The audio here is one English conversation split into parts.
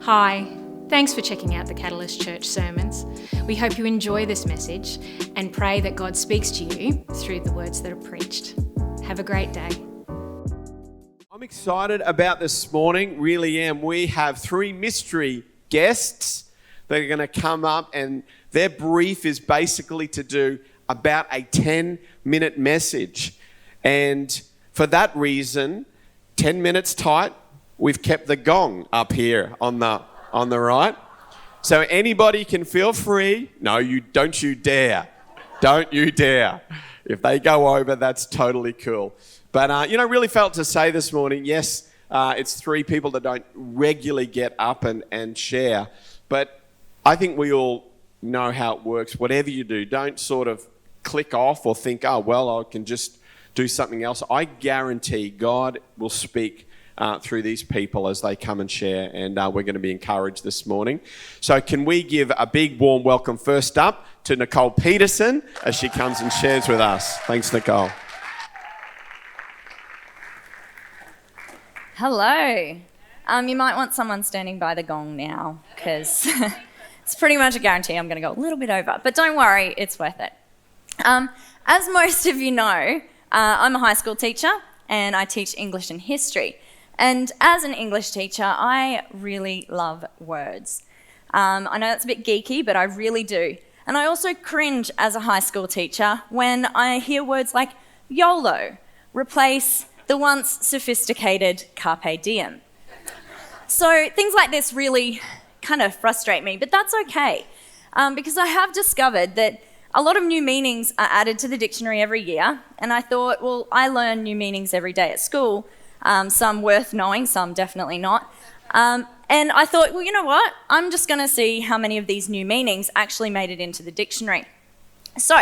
Hi, thanks for checking out the Catalyst Church sermons. We hope you enjoy this message and pray that God speaks to you through the words that are preached. Have a great day. I'm excited about this morning, really am. We have three mystery guests that are going to come up, and their brief is basically to do about a 10-minute message. And for that reason, 10 minutes tight, we've kept the gong up here on the right. So anybody can feel free. No, don't you dare. Don't you dare. If they go over, that's totally cool. But, really felt to say this morning, yes, it's three people that don't regularly get up and share. But I think we all know how it works. Whatever you do, don't sort of click off or think, oh, well, I can just do something else. I guarantee God will speak through these people as they come and share, and we're going to be encouraged this morning. So can we give a big warm welcome first up to Nicole Petersen as she comes and shares with us. Thanks, Nicole. Hello. You might want someone standing by the gong now, because it's pretty much a guarantee I'm going to go a little bit over, but don't worry, it's worth it. As most of you know, I'm a high school teacher and I teach English and history. And as an English teacher, I really love words. I know that's a bit geeky, but I really do. And I also cringe as a high school teacher when I hear words like YOLO replace the once sophisticated carpe diem. So things like this really kind of frustrate me, but that's okay, because I have discovered that a lot of new meanings are added to the dictionary every year, and I thought, well, I learn new meanings every day at school, some worth knowing, some definitely not. And I thought, well, you know what? I'm just going to see how many of these new meanings actually made it into the dictionary. So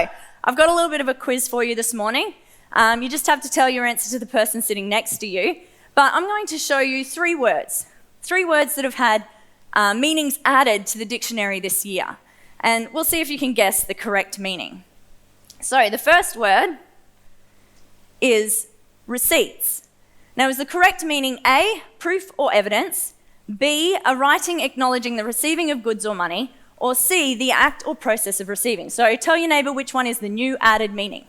I've got a little bit of a quiz for you this morning. You just have to tell your answer to the person sitting next to you. But I'm going to show you three words that have had meanings added to the dictionary this year. And we'll see if you can guess the correct meaning. So the first word is receipts. Now, is the correct meaning A, proof or evidence, B, a writing acknowledging the receiving of goods or money, or C, the act or process of receiving? So tell your neighbour which one is the new added meaning.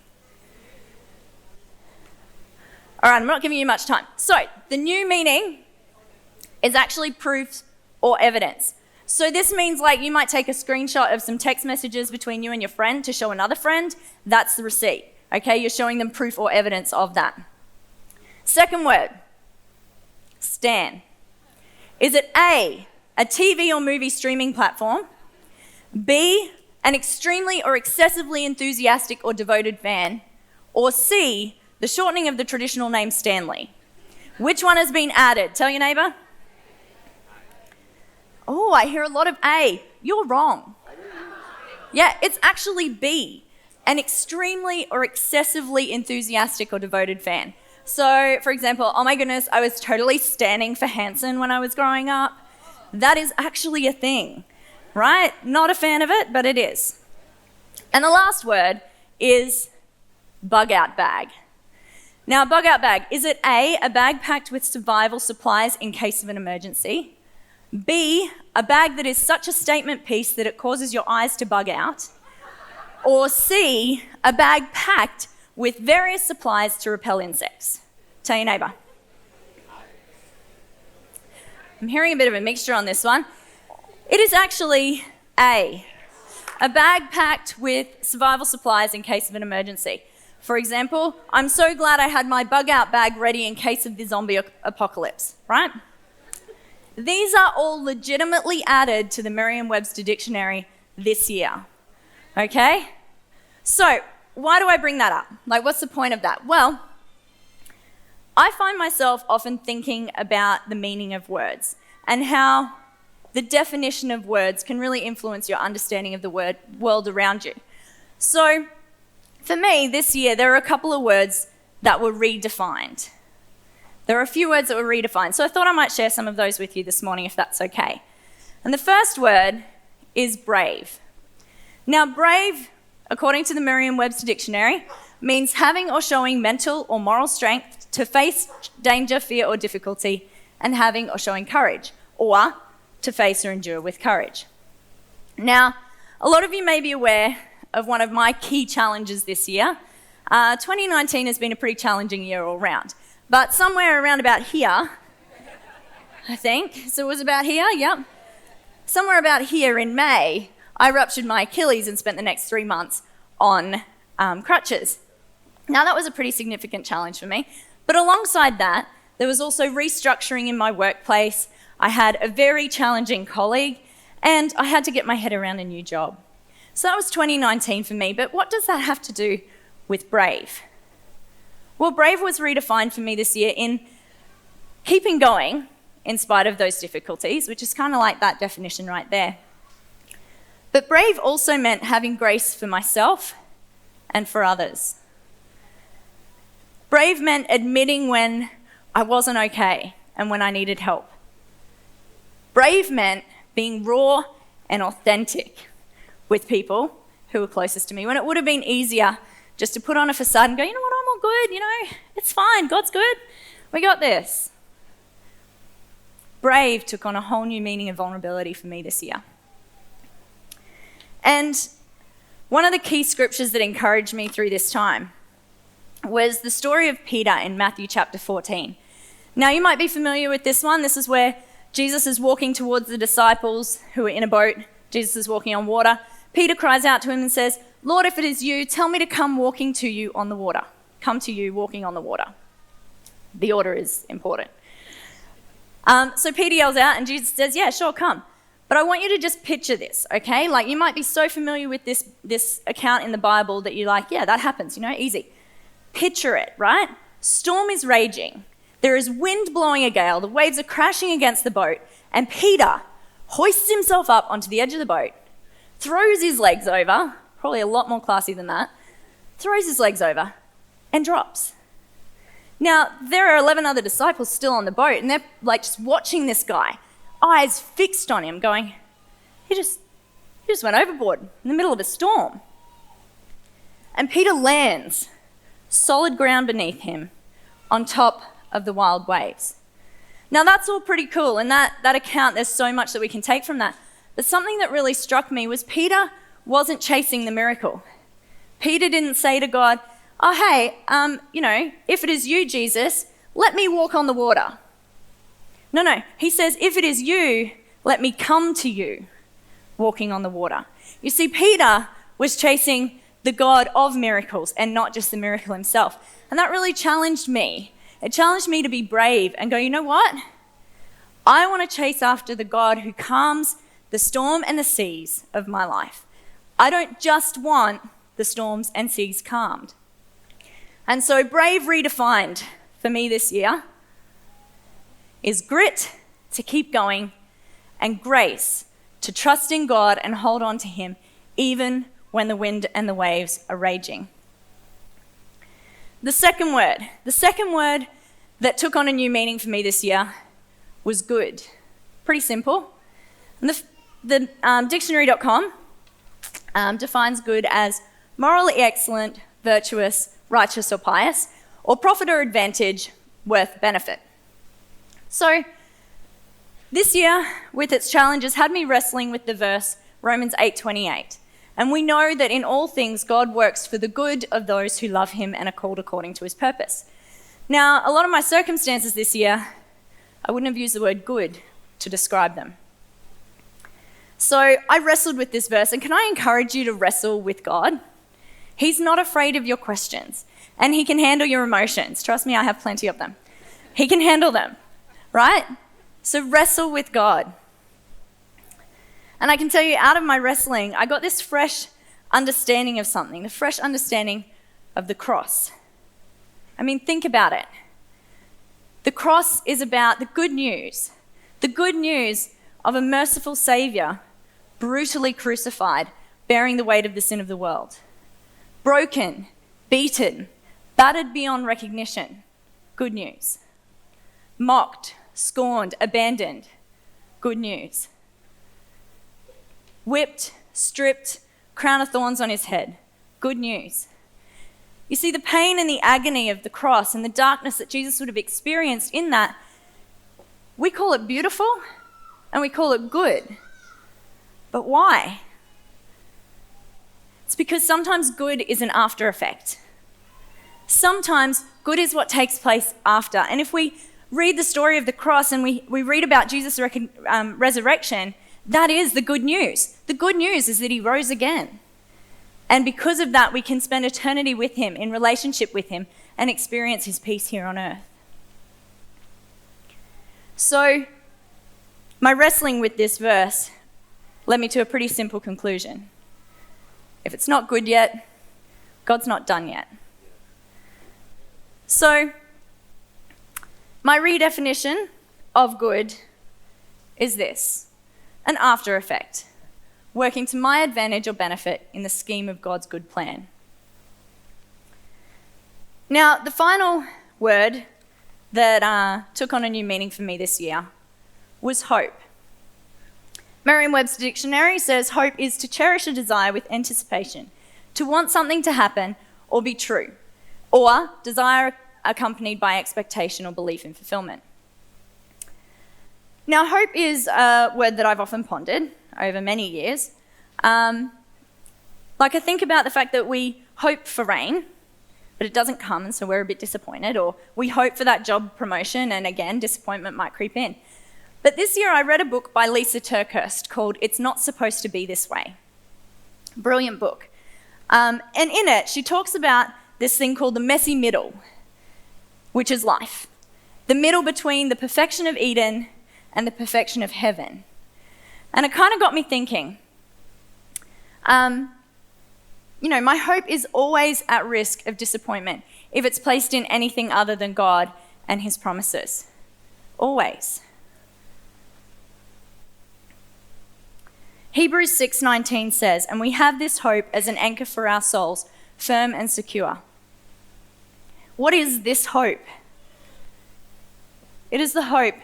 All right, I'm not giving you much time. So the new meaning is actually proof or evidence. So this means like you might take a screenshot of some text messages between you and your friend to show another friend. That's the receipt, okay? You're showing them proof or evidence of that. Second word, stan. Is it A, a TV or movie streaming platform, B, an extremely or excessively enthusiastic or devoted fan, or C, the shortening of the traditional name Stanley? Which one has been added? Tell your neighbour. Oh, I hear a lot of A. You're wrong. Yeah, it's actually B, an extremely or excessively enthusiastic or devoted fan. So, for example, oh my goodness, I was totally standing for Hanson when I was growing up. That is actually a thing, right? Not a fan of it, but it is. And the last word is bug out bag. Now, bug out bag, is it A, a bag packed with survival supplies in case of an emergency? B, a bag that is such a statement piece that it causes your eyes to bug out? Or C, a bag packed with various supplies to repel insects? Tell your neighbour. I'm hearing a bit of a mixture on this one. It is actually A, a bag packed with survival supplies in case of an emergency. For example, I'm so glad I had my bug out bag ready in case of the zombie apocalypse, right? These are all legitimately added to the Merriam-Webster dictionary this year, okay? So, why do I bring that up? Like, what's the point of that? Well, I find myself often thinking about the meaning of words and how the definition of words can really influence your understanding of the world around you. So, for me, this year, there are a couple of words that were redefined. There are a few words that were redefined, so I thought I might share some of those with you this morning, if that's okay. And the first word is brave. Now, brave, according to the Merriam-Webster dictionary, means having or showing mental or moral strength to face danger, fear, or difficulty, and having or showing courage, or to face or endure with courage. Now, a lot of you may be aware of one of my key challenges this year. 2019 has been a pretty challenging year all round, but somewhere around about here, I think, so it was about here, yep. Somewhere about here in May, I ruptured my Achilles and spent the next 3 months on crutches. Now, that was a pretty significant challenge for me, but alongside that, there was also restructuring in my workplace. I had a very challenging colleague, and I had to get my head around a new job. So that was 2019 for me, but what does that have to do with Brave? Well, Brave was redefined for me this year in keeping going in spite of those difficulties, which is kind of like that definition right there. But Brave also meant having grace for myself and for others. Brave meant admitting when I wasn't okay and when I needed help. Brave meant being raw and authentic with people who were closest to me, when it would have been easier just to put on a facade and go, you know what, I'm all good, it's fine, God's good, we got this. Brave took on a whole new meaning of vulnerability for me this year. And one of the key scriptures that encouraged me through this time was the story of Peter in Matthew chapter 14. Now, you might be familiar with this one. This is where Jesus is walking towards the disciples who are in a boat. Jesus is walking on water. Peter cries out to him and says, Lord, if it is you, tell me to come walking to you on the water. Come to you walking on the water. The order is important. So Peter yells out and Jesus says, yeah, sure, come. But I want you to just picture this, okay? Like, you might be so familiar with this account in the Bible that you're like, yeah, that happens, easy. Picture it, right? Storm is raging. There is wind blowing a gale. The waves are crashing against the boat. And Peter hoists himself up onto the edge of the boat, throws his legs over, probably a lot more classy than that, throws his legs over and drops. Now, there are 11 other disciples still on the boat, and they're like just watching this guy, eyes fixed on him, going, he just went overboard in the middle of a storm. And Peter lands solid ground beneath him on top of the wild waves. Now, that's all pretty cool, and that account, there's so much that we can take from that. But something that really struck me was Peter wasn't chasing the miracle. Peter didn't say to God, oh, hey, if it is you, Jesus, let me walk on the water. No. He says, if it is you, let me come to you walking on the water. You see, Peter was chasing the God of miracles and not just the miracle himself. And that really challenged me. It challenged me to be brave and go, you know what? I want to chase after the God who calms the storm and the seas of my life. I don't just want the storms and seas calmed. And so brave redefined for me this year is grit to keep going and grace to trust in God and hold on to him even when the wind and the waves are raging. The second word that took on a new meaning for me this year was good. Pretty simple. And the dictionary.com defines good as morally excellent, virtuous, righteous or pious, or profit or advantage, worth benefit. So this year, with its challenges, had me wrestling with the verse Romans 8:28. And we know that in all things God works for the good of those who love him and are called according to his purpose. Now, a lot of my circumstances this year, I wouldn't have used the word good to describe them. So I wrestled with this verse, and can I encourage you to wrestle with God? He's not afraid of your questions, and he can handle your emotions. Trust me, I have plenty of them. He can handle them, right? So wrestle with God. And I can tell you, out of my wrestling, I got this fresh understanding of something, the fresh understanding of the cross. I mean, think about it. The cross is about the good news of a merciful Savior, brutally crucified, bearing the weight of the sin of the world. Broken, beaten, battered beyond recognition, good news. Mocked, scorned, abandoned, good news. Whipped, stripped, crown of thorns on his head, good news. You see, the pain and the agony of the cross and the darkness that Jesus would have experienced in that, we call it beautiful, and we call it good. But why? It's because sometimes good is an after effect. Sometimes good is what takes place after. And if we read the story of the cross and we read about Jesus' resurrection, that is the good news. The good news is that he rose again. And because of that, we can spend eternity with him, in relationship with him, and experience his peace here on earth. So, my wrestling with this verse led me to a pretty simple conclusion. If it's not good yet, God's not done yet. So, my redefinition of good is this: an after effect, working to my advantage or benefit in the scheme of God's good plan. Now, the final word that took on a new meaning for me this year was hope. Merriam-Webster Dictionary says hope is to cherish a desire with anticipation, to want something to happen or be true, or desire accompanied by expectation or belief in fulfillment. Now, hope is a word that I've often pondered over many years. I think about the fact that we hope for rain, but it doesn't come, and so we're a bit disappointed, or we hope for that job promotion, and again, disappointment might creep in. But this year I read a book by Lisa Turkhurst called It's Not Supposed to Be This Way. Brilliant book. And in it, she talks about this thing called the messy middle, which is life. The middle between the perfection of Eden and the perfection of heaven. And it kind of got me thinking, my hope is always at risk of disappointment if it's placed in anything other than God and his promises. Always. Hebrews 6:19 says, "And we have this hope as an anchor for our souls, firm and secure." What is this hope? It is the hope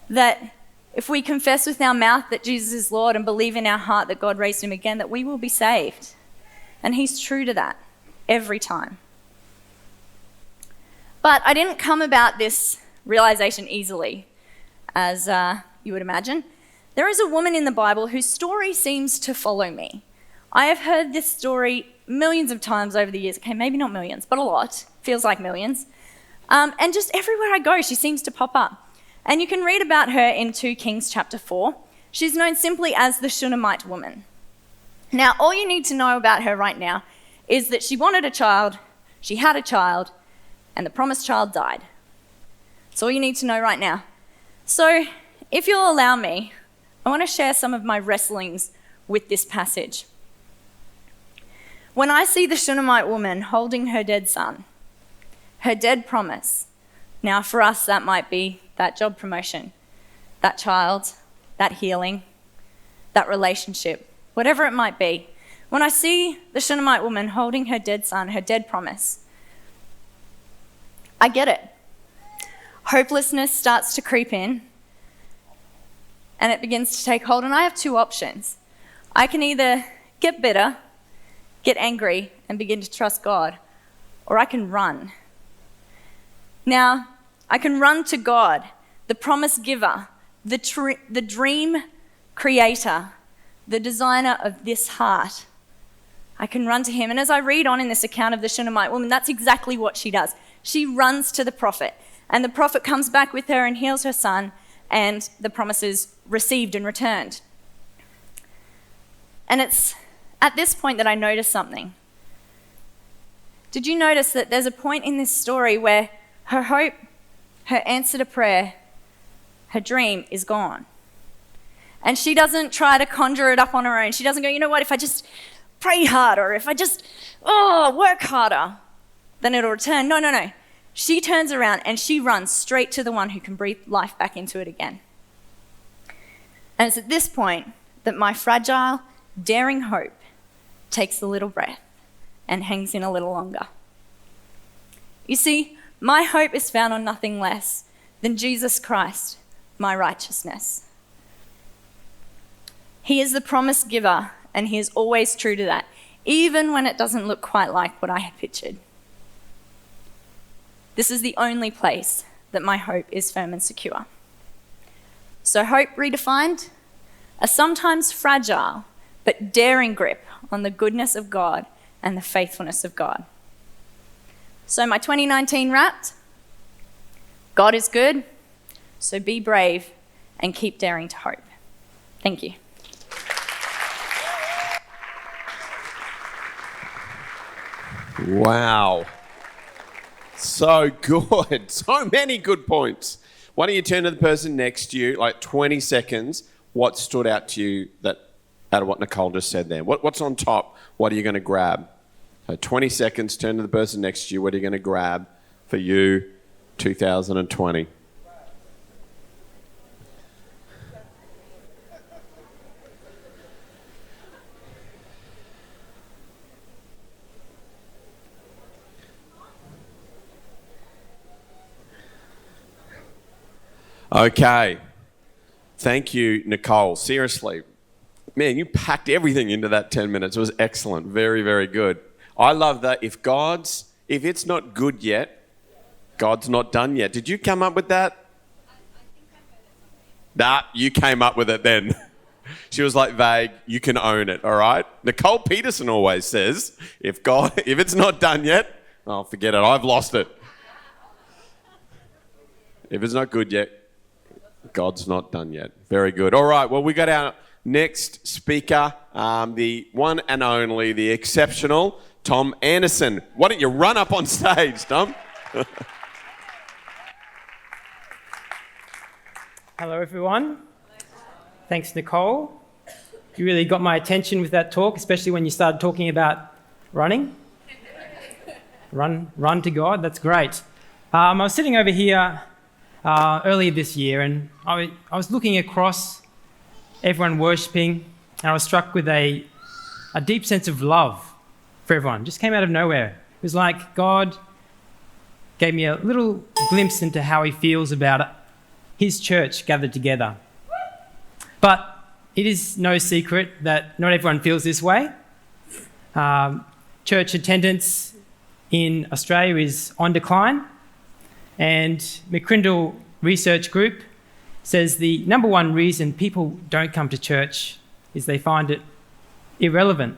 that if we confess with our mouth that Jesus is Lord and believe in our heart that God raised him again, that we will be saved. And he's true to that every time. But I didn't come about this realization easily, as you would imagine. There is a woman in the Bible whose story seems to follow me. I have heard this story millions of times over the years. Okay, maybe not millions, but a lot. Feels like millions. And just everywhere I go, she seems to pop up. And you can read about her in 2 Kings chapter 4. She's known simply as the Shunammite woman. Now, all you need to know about her right now is that she wanted a child, she had a child, and the promised child died. That's all you need to know right now. So, if you'll allow me, I want to share some of my wrestlings with this passage. When I see the Shunammite woman holding her dead son, her dead promise, now for us that might be that job promotion, that child, that healing, that relationship, whatever it might be. When I see the Shunammite woman holding her dead son, her dead promise, I get it. Hopelessness starts to creep in and it begins to take hold, and I have two options. I can either get bitter, get angry, and begin to trust God, or I can run. Now, I can run to God, the promise giver, the dream creator, the designer of this heart. I can run to him. And as I read on in this account of the Shunammite woman, that's exactly what she does. She runs to the prophet, and the prophet comes back with her and heals her son, and the promise is received and returned. And it's at this point that I notice something. Did you notice that there's a point in this story where her hope, her answer to prayer, her dream is gone? And she doesn't try to conjure it up on her own. She doesn't go, you know what, if I just pray harder, if I just work harder, then it'll return. No. She turns around and she runs straight to the one who can breathe life back into it again. And it's at this point that my fragile, daring hope takes a little breath and hangs in a little longer. You see, my hope is found on nothing less than Jesus Christ, my righteousness. He is the promise giver, and he is always true to that, even when it doesn't look quite like what I had pictured. This is the only place that my hope is firm and secure. So hope redefined, a sometimes fragile but daring grip on the goodness of God and the faithfulness of God. So my 2019 wrapped, God is good, so be brave and keep daring to hope. Thank you. Wow. So good. So many good points. Why don't you turn to the person next to you, like 20 seconds, what stood out to you that out of what Nicole just said there? What's on top? What are you going to grab? So 20 seconds, turn to the person next to you. What are you going to grab for you 2020? Okay. Thank you, Nicole. Seriously. Man, you packed everything into that 10 minutes. It was excellent. Very, very good. I love that. If it's not good yet, God's not done yet. Did you come up with that? Nah, you came up with it then. She was like vague. You can own it, all right? Nicole Petersen always says, if it's not done yet, oh, forget it. I've lost it. If it's not good yet, God's not done yet. Very good. All right, well, we got our next speaker, the one and only, the exceptional Tom Anderson. Why don't you run up on stage, Tom? Hello, everyone. Thanks, Nicole. You really got my attention with that talk, especially when you started talking about running. Run to God, that's great. I was sitting over here earlier this year, and I was looking across everyone worshipping, and I was struck with a deep sense of love for everyone. Just came out of nowhere. It was like God gave me a little glimpse into how he feels about his church gathered together. But it is no secret that not everyone feels this way. Church attendance in Australia is on decline, and McCrindle Research Group says the number one reason people don't come to church is they find it irrelevant.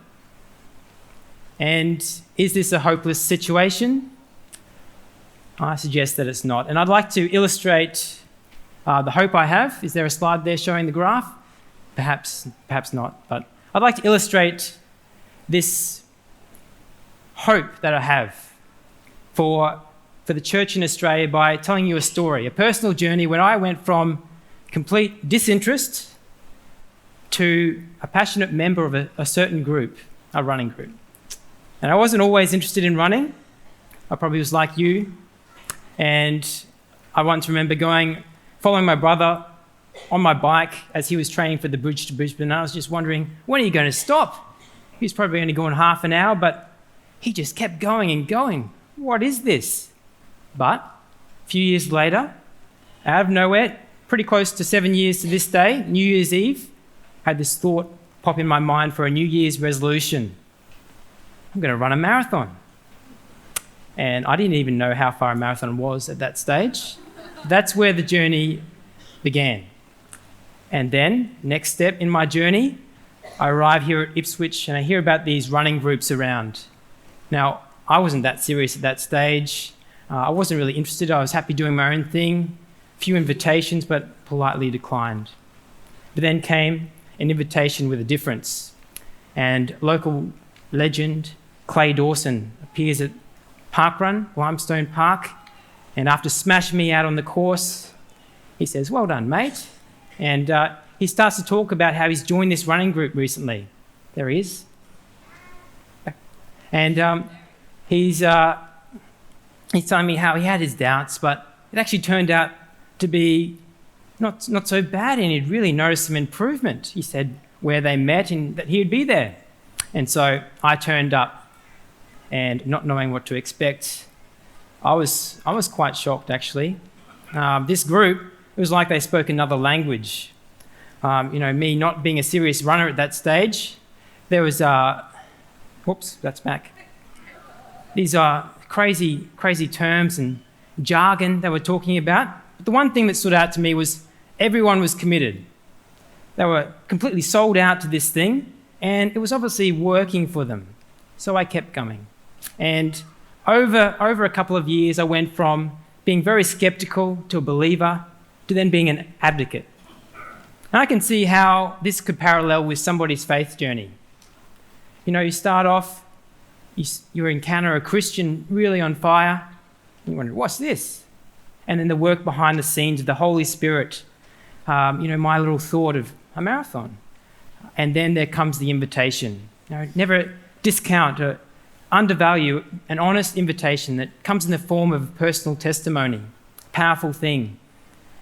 And is this a hopeless situation? I suggest that it's not. And I'd like to illustrate the hope I have. Is there a slide there showing the graph? Perhaps not. But I'd like to illustrate this hope that I have for the church in Australia by telling you a story, a personal journey when I went from complete disinterest to a passionate member of a certain group, a running group. And I wasn't always interested in running. I probably was like you. And I once remember following my brother on my bike as he was training for the Bridge to Brisbane. And I was just wondering, when are you going to stop? He was probably only going half an hour, but he just kept going and going. What is this? But a few years later, out of nowhere, pretty close to 7 years to this day, New Year's Eve, I had this thought pop in my mind for a New Year's resolution. I'm going to run a marathon. And I didn't even know how far a marathon was at that stage. That's where the journey began. And then, next step in my journey, I arrive here at Ipswich and I hear about these running groups around. Now, I wasn't that serious at that stage. I wasn't really interested. I was happy doing my own thing. A few invitations, but politely declined. But then came an invitation with a difference. And local legend Clay Dawson appears at Parkrun, Limestone Park, and after smashing me out on the course, he says, "Well done, mate." And he starts to talk about how he's joined this running group recently. There he is. And he's telling me how he had his doubts, but it actually turned out to be not so bad, and he'd really noticed some improvement. He said where they met and that he'd be there. And so I turned up, and not knowing what to expect, I was quite shocked, actually. This group, it was like they spoke another language. Me not being a serious runner at that stage, there was that's back. These are crazy terms and jargon they were talking about. But the one thing that stood out to me was everyone was committed. They were completely sold out to this thing, and it was obviously working for them. So I kept going. And over a couple of years, I went from being very skeptical to a believer to then being an advocate. And I can see how this could parallel with somebody's faith journey. You know, you start off, you encounter a Christian really on fire, and you wonder, what's this? And then the work behind the scenes of the Holy Spirit, my little thought of a marathon. And then there comes the invitation. Never discount or undervalue an honest invitation that comes in the form of personal testimony, powerful thing.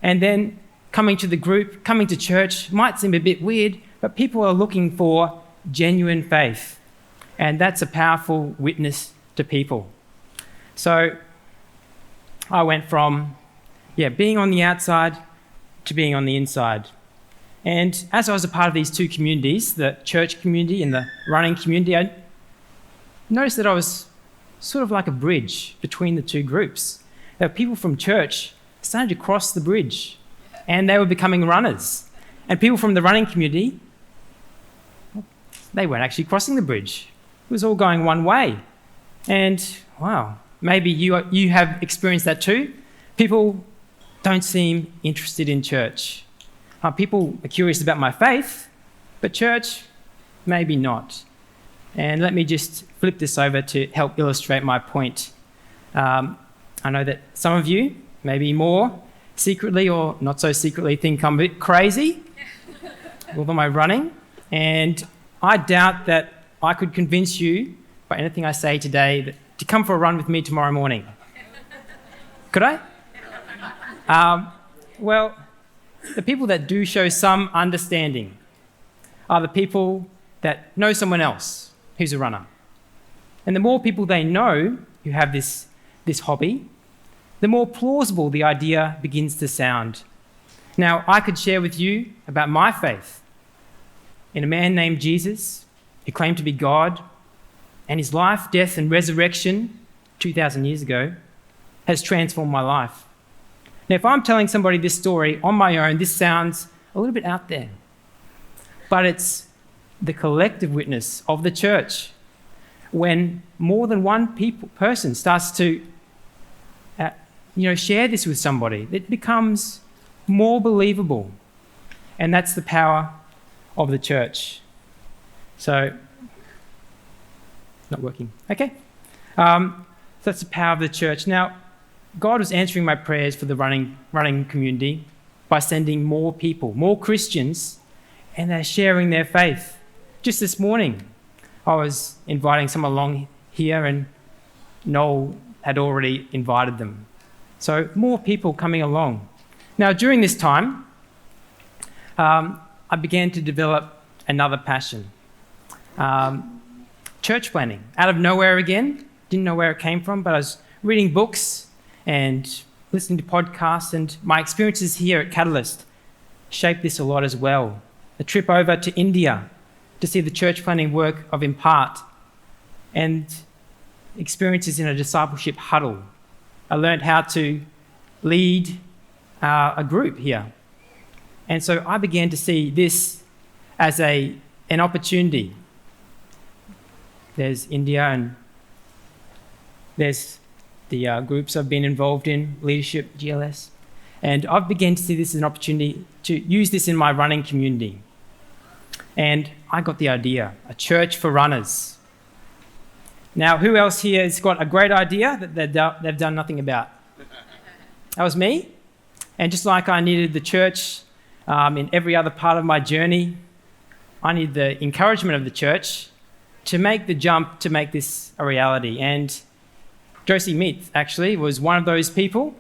And then coming to the group, coming to church might seem a bit weird, but people are looking for genuine faith. And that's a powerful witness to people. So I went from being on the outside to being on the inside. And as I was a part of these two communities, the church community and the running community, I noticed that I was sort of like a bridge between the two groups. There were people from church started to cross the bridge, and they were becoming runners. And people from the running community, they weren't actually crossing the bridge. It was all going one way. And wow, maybe you have experienced that too. People don't seem interested in church. People are curious about my faith, but church, maybe not. And let me just flip this over to help illustrate my point. I know that some of you, maybe more secretly or not so secretly, think I'm a bit crazy with all my running. And I doubt that I could convince you by anything I say today to come for a run with me tomorrow morning. Could I? Well, the people that do show some understanding are the people that know someone else who's a runner. And the more people they know who have this hobby, the more plausible the idea begins to sound. Now, I could share with you about my faith in a man named Jesus who claimed to be God, and his life, death, and resurrection 2,000 years ago has transformed my life. Now, if I'm telling somebody this story on my own, this sounds a little bit out there. But it's the collective witness of the church. When more than one person starts to share this with somebody, it becomes more believable. And that's the power of the church. So, not working. Okay. So that's the power of the church. Now, God was answering my prayers for the running community by sending more people, more Christians, and they're sharing their faith. Just this morning, I was inviting someone along here, and Noel had already invited them. So more people coming along. Now, during this time, I began to develop another passion. Church planning. Out of nowhere again, didn't know where it came from, but I was reading books and listening to podcasts, and my experiences here at Catalyst shaped this a lot as well. A trip over to India to see the church planning work of Impart, and experiences in a discipleship huddle. I learned how to lead a group here. And so I began to see this as an opportunity. There's India, and there's the groups I've been involved in, leadership, GLS. And I've begun to see this as an opportunity to use this in my running community. And I got the idea, a church for runners. Now, who else here has got a great idea that they've done nothing about? That was me. And just like I needed the church in every other part of my journey, I need the encouragement of the church to make the jump to make this a reality. And Josie Meath actually was one of those people.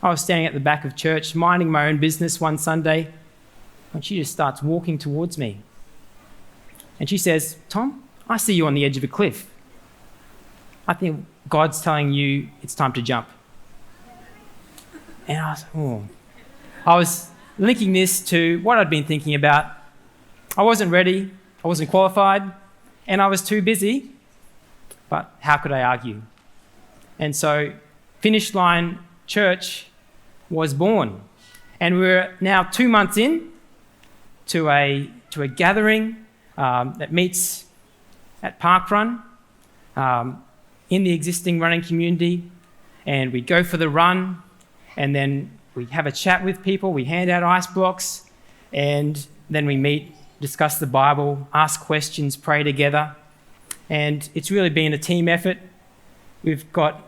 I was standing at the back of church, minding my own business one Sunday, when she just starts walking towards me. And she says, "Tom, I see you on the edge of a cliff. I think God's telling you it's time to jump." And I was linking this to what I'd been thinking about. I wasn't ready, I wasn't qualified, and I was too busy, but how could I argue? And so Finish Line Church was born. And we're now 2 months in, to a gathering that meets at Parkrun in the existing running community, and we go for the run, and then we have a chat with people, we hand out ice blocks, and then we meet, discuss the Bible, ask questions, pray together. And it's really been a team effort. We've got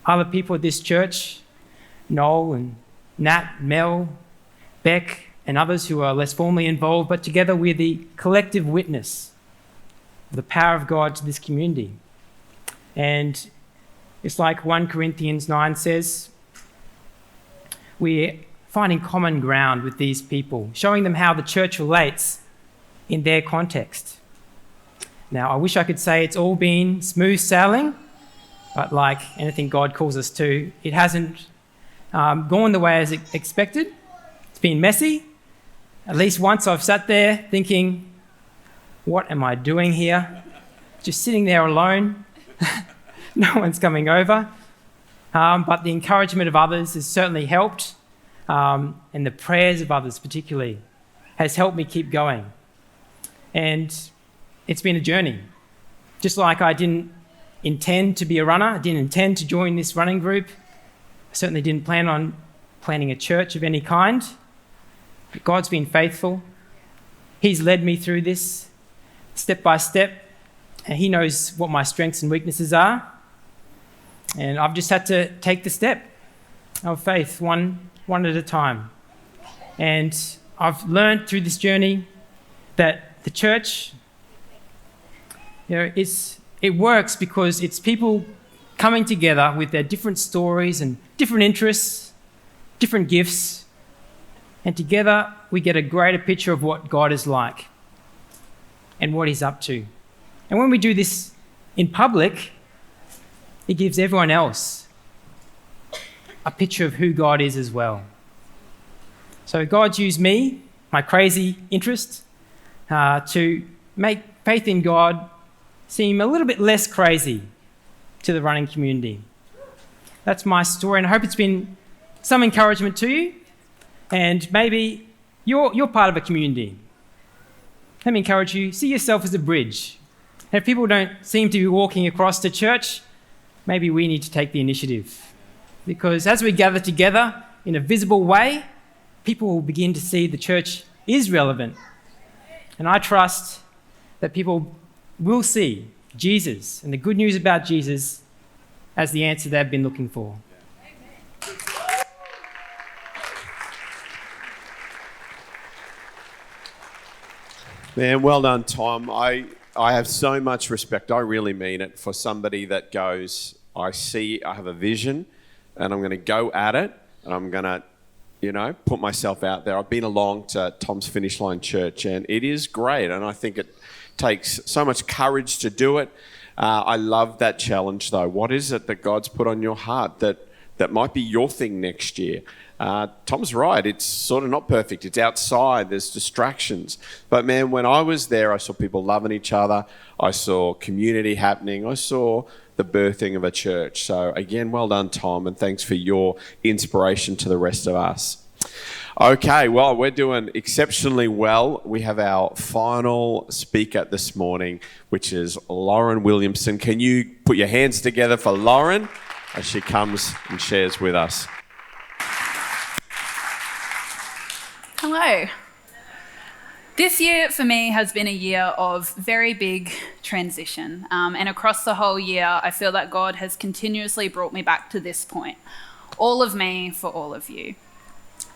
other people at this church, Noel and Nat, Mel, Beck, and others who are less formally involved, but together we're the collective witness of the power of God to this community. And it's like 1 Corinthians 9 says, we're finding common ground with these people, showing them how the church relates in their context. Now, I wish I could say it's all been smooth sailing, but like anything God calls us to, it hasn't gone the way as expected. It's been messy. At least once I've sat there thinking, what am I doing here? Just sitting there alone. No one's coming over. But the encouragement of others has certainly helped, and the prayers of others particularly has helped me keep going. And it's been a journey. Just like I didn't intend to be a runner, I didn't intend to join this running group, I certainly didn't plan on planning a church of any kind. But God's been faithful. He's led me through this step by step, and He knows what my strengths and weaknesses are. And I've just had to take the step of faith one at a time. And I've learned through this journey that the church, it works because it's people coming together with their different stories and different interests, different gifts, and together we get a greater picture of what God is like and what He's up to. And when we do this in public, it gives everyone else a picture of who God is as well. So God's used me, my crazy interest, to make faith in God seem a little bit less crazy to the running community. That's my story, and I hope it's been some encouragement to you. And maybe you're part of a community. Let me encourage you, see yourself as a bridge. And if people don't seem to be walking across to church, maybe we need to take the initiative. Because as we gather together in a visible way, people will begin to see the church is relevant. And I trust that people will see Jesus and the good news about Jesus as the answer they've been looking for. Man, well done, Tom. I have so much respect, I really mean it, for somebody that goes, I have a vision and I'm going to go at it and I'm going to, put myself out there. I've been along to Tom's Finish Line Church and it is great, and I think it takes so much courage to do it. I love that challenge though. What is it that God's put on your heart that might be your thing next year? Tom's right, it's sort of not perfect. It's outside, there's distractions. But man, when I was there, I saw people loving each other. I saw community happening. I saw the birthing of a church. So again, well done, Tom, and thanks for your inspiration to the rest of us. Okay, well, we're doing exceptionally well. We have our final speaker this morning, which is Loren Williamson. Can you put your hands together for Loren as she comes and shares with us? Hello. This year for me has been a year of very big transition, and across the whole year I feel that God has continuously brought me back to this point. All of me for all of you.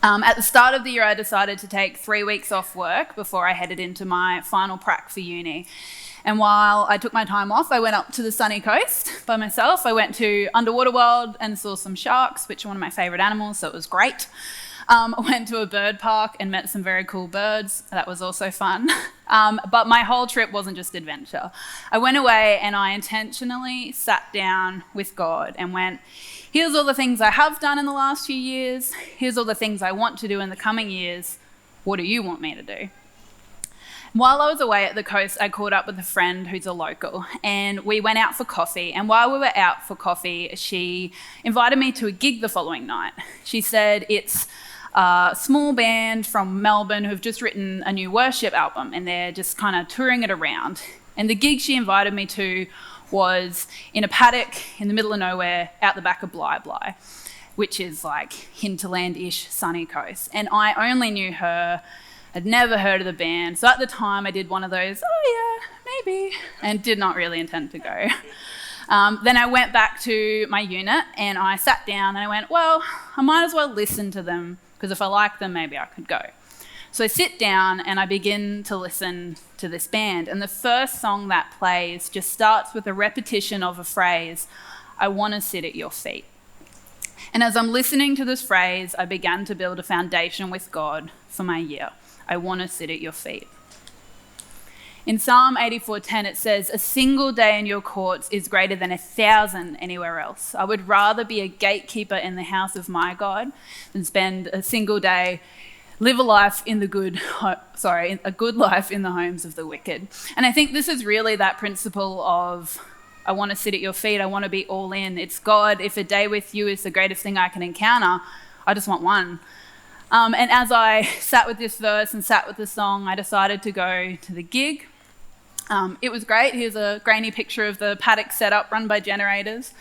At the start of the year I decided to take 3 weeks off work before I headed into my final prac for uni. And while I took my time off, I went up to the sunny coast by myself. I went to Underwater World and saw some sharks, which are one of my favourite animals, so it was great. I went to a bird park and met some very cool birds. That was also fun. But my whole trip wasn't just adventure. I went away and I intentionally sat down with God and went, here's all the things I have done in the last few years. Here's all the things I want to do in the coming years. What do you want me to do? While I was away at the coast, I caught up with a friend who's a local and we went out for coffee. And while we were out for coffee, she invited me to a gig the following night. She said, it's a small band from Melbourne who've just written a new worship album, and they're just kind of touring it around. And the gig she invited me to was in a paddock in the middle of nowhere out the back of Bly, which is like hinterland-ish sunny coast. And I only knew her, I'd never heard of the band. So at the time I did one of those, oh yeah, maybe, and did not really intend to go. Then I went back to my unit and I sat down and I went, well, I might as well listen to them, because if I like them, maybe I could go. So I sit down and I begin to listen to this band. And the first song that plays just starts with a repetition of a phrase, I want to sit at your feet. And as I'm listening to this phrase, I began to build a foundation with God for my year. I want to sit at your feet. In Psalm 84:10, it says, a single day in your courts is greater than 1,000 anywhere else. I would rather be a gatekeeper in the house of my God than spend a single day, live a life in the a good life in the homes of the wicked. And I think this is really that principle of, I want to sit at your feet, I want to be all in. It's God, if a day with you is the greatest thing I can encounter, I just want one. And as I sat with this verse and sat with the song, I decided to go to the gig. It was great. Here's a grainy picture of the paddock setup run by generators.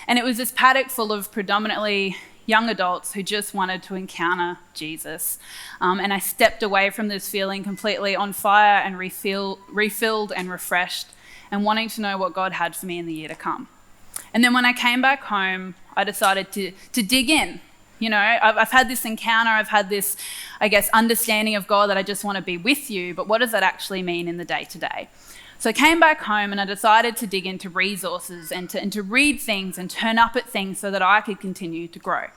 And it was this paddock full of predominantly young adults who just wanted to encounter Jesus. And I stepped away from this feeling completely on fire and refilled and refreshed and wanting to know what God had for me in the year to come. And then when I came back home, I decided to dig in. You know, I've had this encounter, I've had this, I guess, understanding of God that I just want to be with you, but what does that actually mean in the day-to-day? So I came back home and I decided to dig into resources and to read things and turn up at things so that I could continue to grow.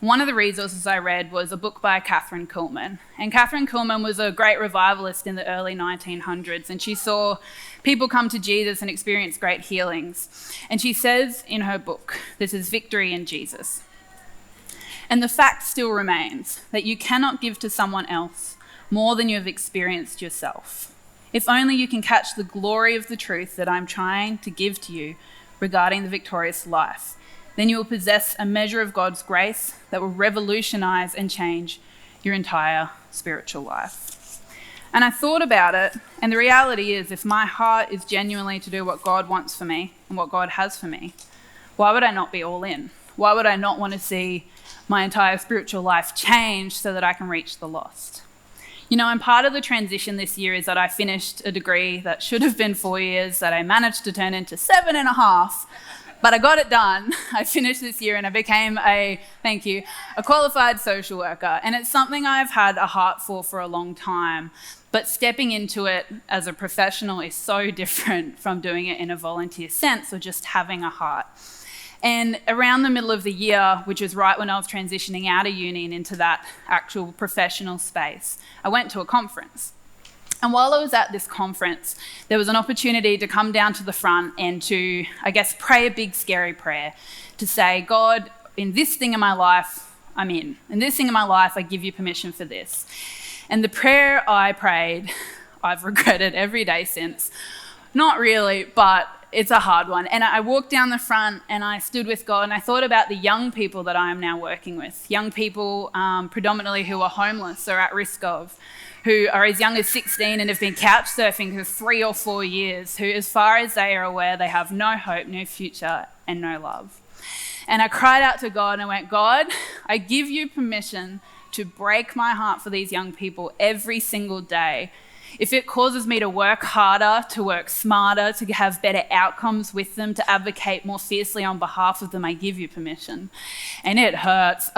One of the resources I read was a book by KATHRYN. And KATHRYN was a great revivalist in the early 1900s, and she saw people come to Jesus and experience great healings. And she says in her book, this is Victory in Jesus. And the fact still remains that you cannot give to someone else more than you have experienced yourself. If only you can catch the glory of the truth that I'm trying to give to you regarding the victorious life, then you will possess a measure of God's grace that will revolutionize and change your entire spiritual life. And I thought about it, and the reality is, if my heart is genuinely to do what God wants for me and what God has for me, why would I not be all in? Why would I not want to see my entire spiritual life change so that I can reach the lost? You know, and part of the transition this year is that I finished a degree that should have been 4 years that I managed to turn into 7.5, but I got it done. I finished this year and I became a qualified social worker. And it's something I've had a heart for a long time, but stepping into it as a professional is so different from doing it in a volunteer sense or just having a heart. And around the middle of the year, which was right when I was transitioning out of uni and into that actual professional space, I went to a conference. And while I was at this conference, there was an opportunity to come down to the front and to, I guess, pray a big, scary prayer to say, God, in this thing in my life, I'm in. In this thing in my life, I give you permission for this. And the prayer I prayed, I've regretted every day since. Not really, but it's a hard one. And I walked down the front and I stood with God and I thought about the young people that I am now working with. Young people predominantly who are homeless or at risk of, who are as young as 16 and have been couch surfing for 3 or 4 years, who as far as they are aware, they have no hope, no future and no love. And I cried out to God and I went, God, I give you permission to break my heart for these young people every single day. If it causes me to work harder, to work smarter, to have better outcomes with them, to advocate more fiercely on behalf of them, I give you permission. And it hurts.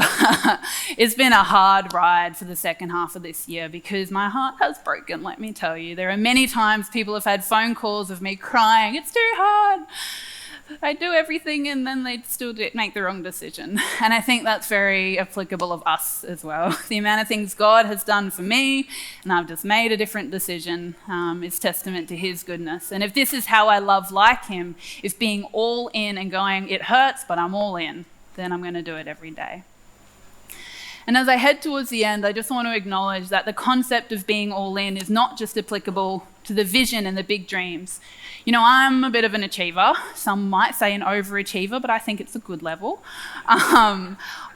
It's been a hard ride for the second half of this year because my heart has broken, let me tell you. There are many times people have had phone calls of me crying, it's too hard. I do everything and then they still make the wrong decision. And I think that's very applicable of us as well. The amount of things God has done for me and I've just made a different decision is testament to his goodness. And if this is how I love like him, if being all in and going, it hurts, but I'm all in, then I'm going to do it every day. And as I head towards the end, I just want to acknowledge that the concept of being all in is not just applicable to the vision and the big dreams. You know, I'm a bit of an achiever. Some might say an overachiever, but I think it's a good level.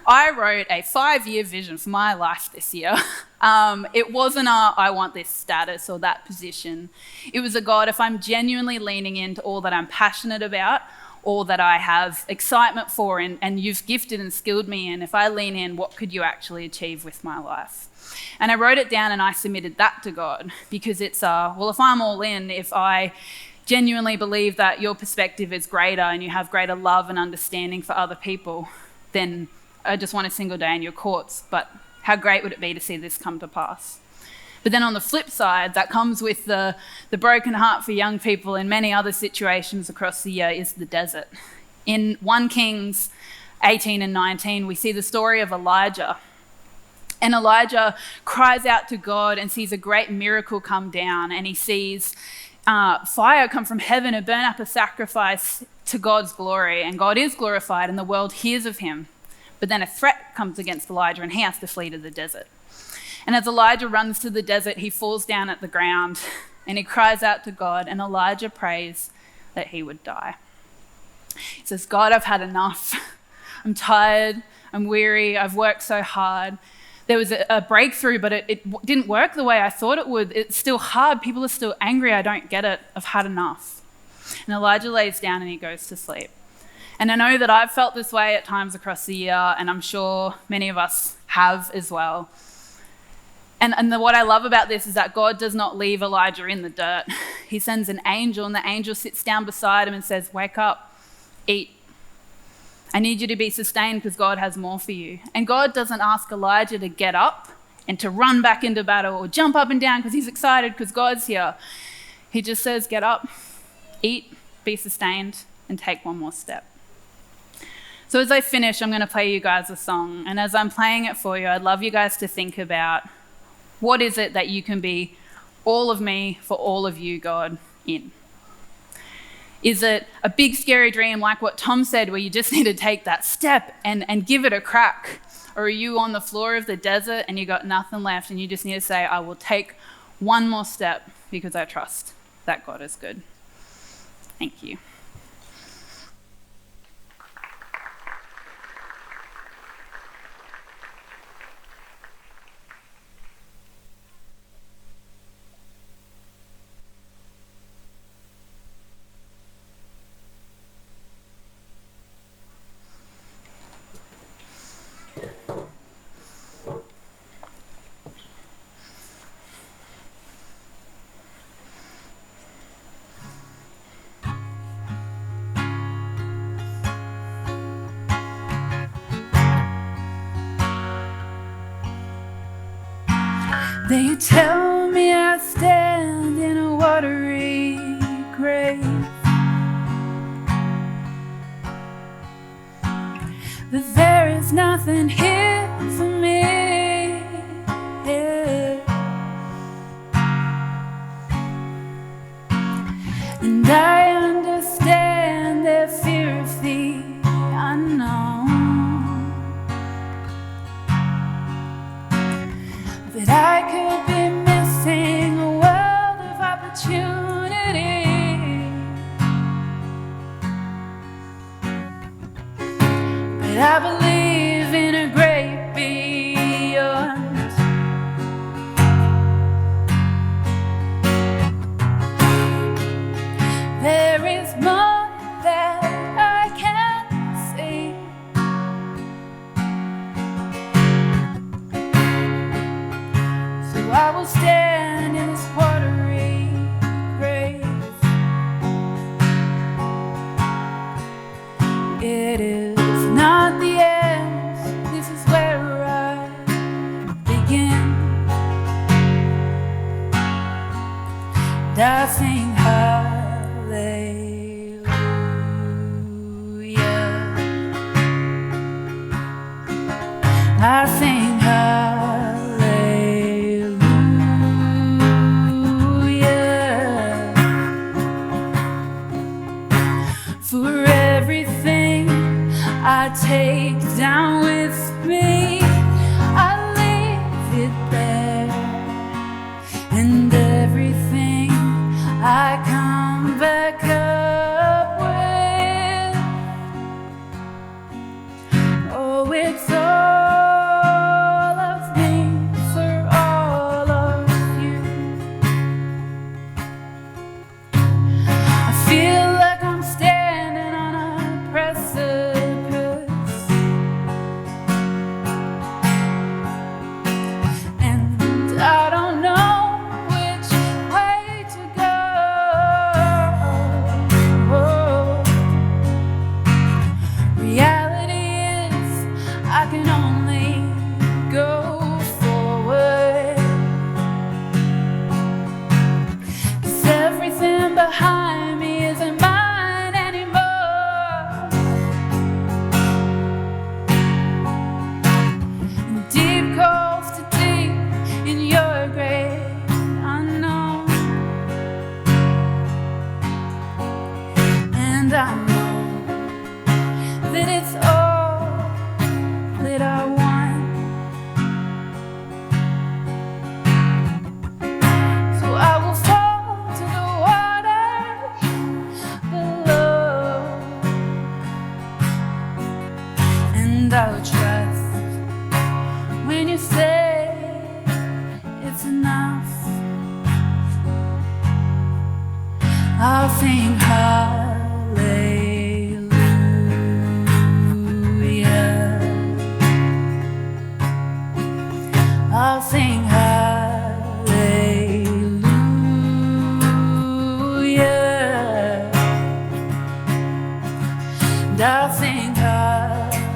I wrote a 5-year vision for my life this year. It wasn't I want this status or that position. It was God, if I'm genuinely leaning into all that I'm passionate about, all that I have excitement for and you've gifted and skilled me in, if I lean in, what could you actually achieve with my life? And I wrote it down and I submitted that to God because it's, well, if I'm all in, if I genuinely believe that your perspective is greater and you have greater love and understanding for other people, then I just want a single day in your courts. But how great would it be to see this come to pass? But then on the flip side, that comes with the broken heart for young people in many other situations across the year is the desert. In 1 Kings 18 and 19, we see the story of Elijah. And Elijah cries out to God and sees a great miracle come down, and he sees fire come from heaven and burn up a sacrifice to God's glory, and God is glorified and the world hears of him. But then a threat comes against Elijah and he has to flee to the desert. And as Elijah runs to the desert, he falls down at the ground and he cries out to God, and Elijah prays that he would die. He says, God, I've had enough. I'm tired, I'm weary, I've worked so hard. There was a breakthrough, but it didn't work the way I thought it would. It's still hard. People are still angry. I don't get it. I've had enough. And Elijah lays down and he goes to sleep. And I know that I've felt this way at times across the year, and I'm sure many of us have as well. And what I love about this is that God does not leave Elijah in the dirt. He sends an angel, and the angel sits down beside him and says, wake up, eat. I need you to be sustained because God has more for you. And God doesn't ask Elijah to get up and to run back into battle or jump up and down because he's excited because God's here. He just says, get up, eat, be sustained, and take one more step. So as I finish, I'm going to play you guys a song. And as I'm playing it for you, I'd love you guys to think about what is it that you can be all of me for all of you, God, in. Is it a big scary dream like what Tom said where you just need to take that step and give it a crack? Or are you on the floor of the desert and you got nothing left and you just need to say, I will take one more step because I trust that God is good. Thank you. They tell me I stand in a watery grave, that there is nothing here for me, yeah. And I understand their fear of the unknown, that I could be missing a world of opportunity. But I believe in a great beyond. There is more that I can't see. So I will stand in this watery grave. It is not the end, this is where I begin. And I sing hallelujah. I sing hallelujah. For everything I take down with me, I leave it there. And everything I come back up with, oh, it's all I'll sing hallelujah. And I'll sing hallelujah.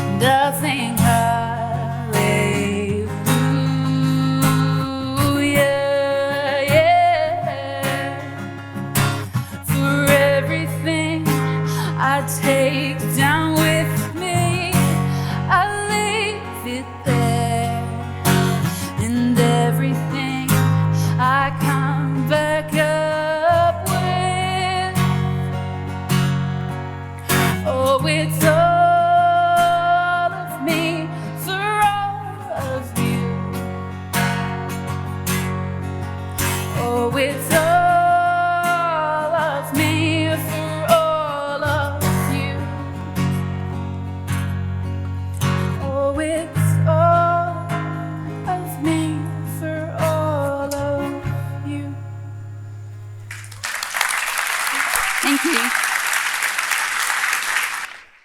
And I'll sing hallelujah. Yeah. For everything I take down with me, I leave it there. And everything I come back up with, oh, it's all of me for all of you. Oh, it's all